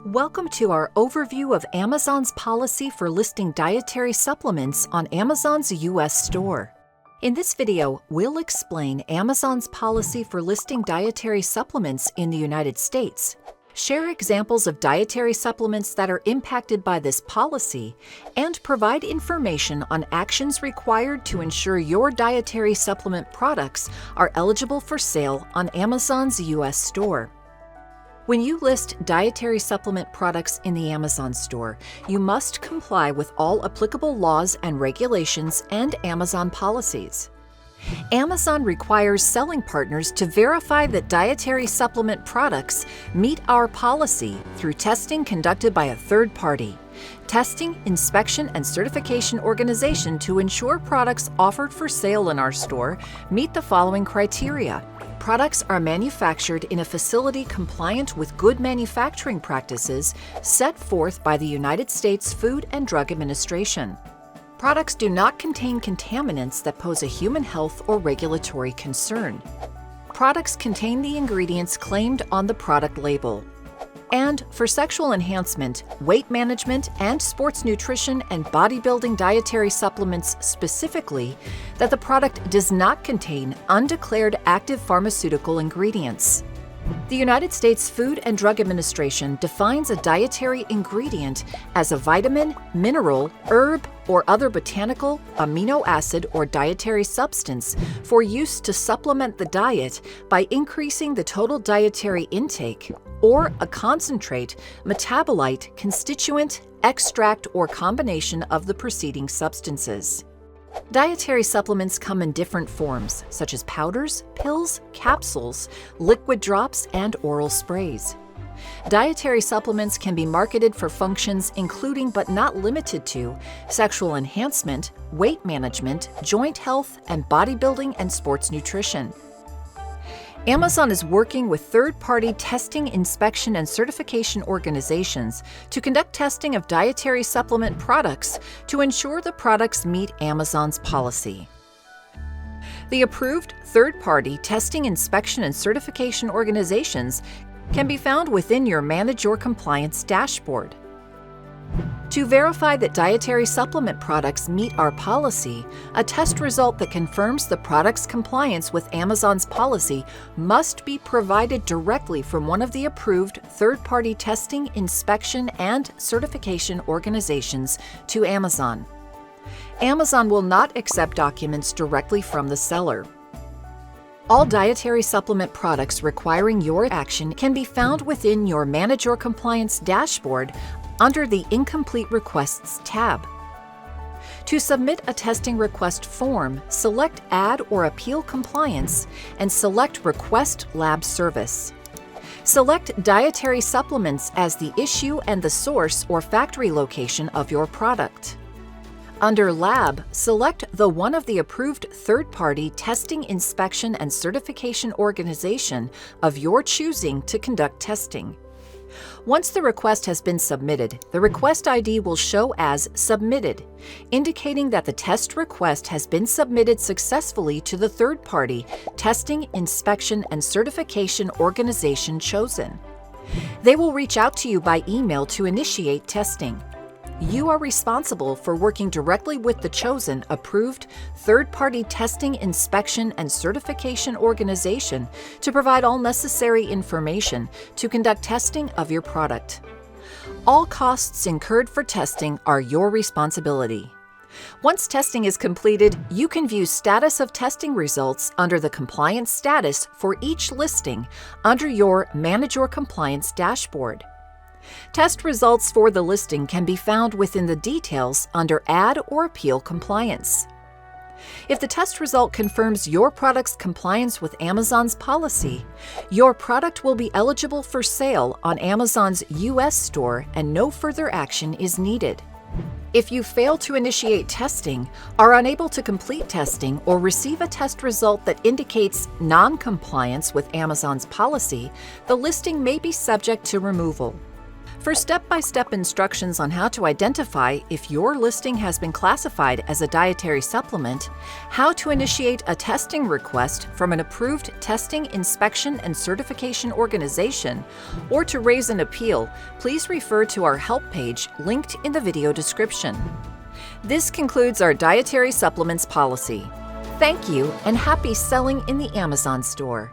Welcome to our overview of Amazon's policy for listing dietary supplements on Amazon's U.S. store. In this video, we'll explain Amazon's policy for listing dietary supplements in the United States, share examples of dietary supplements that are impacted by this policy, and provide information on actions required to ensure your dietary supplement products are eligible for sale on Amazon's U.S. store. When you list dietary supplement products in the Amazon store, you must comply with all applicable laws and regulations and Amazon policies. Amazon requires selling partners to verify that dietary supplement products meet our policy through testing conducted by a third party, testing, inspection, and certification organization to ensure products offered for sale in our store meet the following criteria. Products are manufactured in a facility compliant with good manufacturing practices set forth by the United States Food and Drug Administration. Products do not contain contaminants that pose a human health or regulatory concern. Products contain the ingredients claimed on the product label. And for sexual enhancement, weight management, and sports nutrition and bodybuilding dietary supplements specifically, that the product does not contain undeclared active pharmaceutical ingredients. The United States Food and Drug Administration defines a dietary ingredient as a vitamin, mineral, herb, or other botanical, amino acid, or dietary substance for use to supplement the diet by increasing the total dietary intake, or a concentrate, metabolite, constituent, extract, or combination of the preceding substances. Dietary supplements come in different forms, such as powders, pills, capsules, liquid drops, and oral sprays. Dietary supplements can be marketed for functions including but not limited to sexual enhancement, weight management, joint health, and bodybuilding and sports nutrition. Amazon is working with third-party testing, inspection, and certification organizations to conduct testing of dietary supplement products to ensure the products meet Amazon's policy. The approved third-party testing, inspection, and certification organizations can be found within your Manage Your Compliance dashboard. To verify that dietary supplement products meet our policy, a test result that confirms the product's compliance with Amazon's policy must be provided directly from one of the approved third-party testing, inspection, and certification organizations to Amazon. Amazon will not accept documents directly from the seller. All dietary supplement products requiring your action can be found within your Manage Your Compliance dashboard under the Incomplete Requests tab. To submit a testing request form, select Add or Appeal Compliance and select Request Lab Service. Select dietary supplements as the issue and the source or factory location of your product. Under Lab, select the one of the approved third-party testing, inspection, and certification organization of your choosing to conduct testing. Once the request has been submitted, the request ID will show as Submitted, indicating that the test request has been submitted successfully to the third-party testing, inspection, and certification organization chosen. They will reach out to you by email to initiate testing. You are responsible for working directly with the chosen, approved, third-party testing, inspection, and certification organization to provide all necessary information to conduct testing of your product. All costs incurred for testing are your responsibility. Once testing is completed, you can view status of testing results under the compliance status for each listing under your Manage Your Compliance dashboard. Test results for the listing can be found within the details under Add or Appeal Compliance. If the test result confirms your product's compliance with Amazon's policy, your product will be eligible for sale on Amazon's U.S. store and no further action is needed. If you fail to initiate testing, are unable to complete testing, or receive a test result that indicates non-compliance with Amazon's policy, the listing may be subject to removal. For step-by-step instructions on how to identify if your listing has been classified as a dietary supplement, how to initiate a testing request from an approved testing, inspection, and certification organization, or to raise an appeal, please refer to our help page linked in the video description. This concludes our dietary supplements policy. Thank you and happy selling in the Amazon store.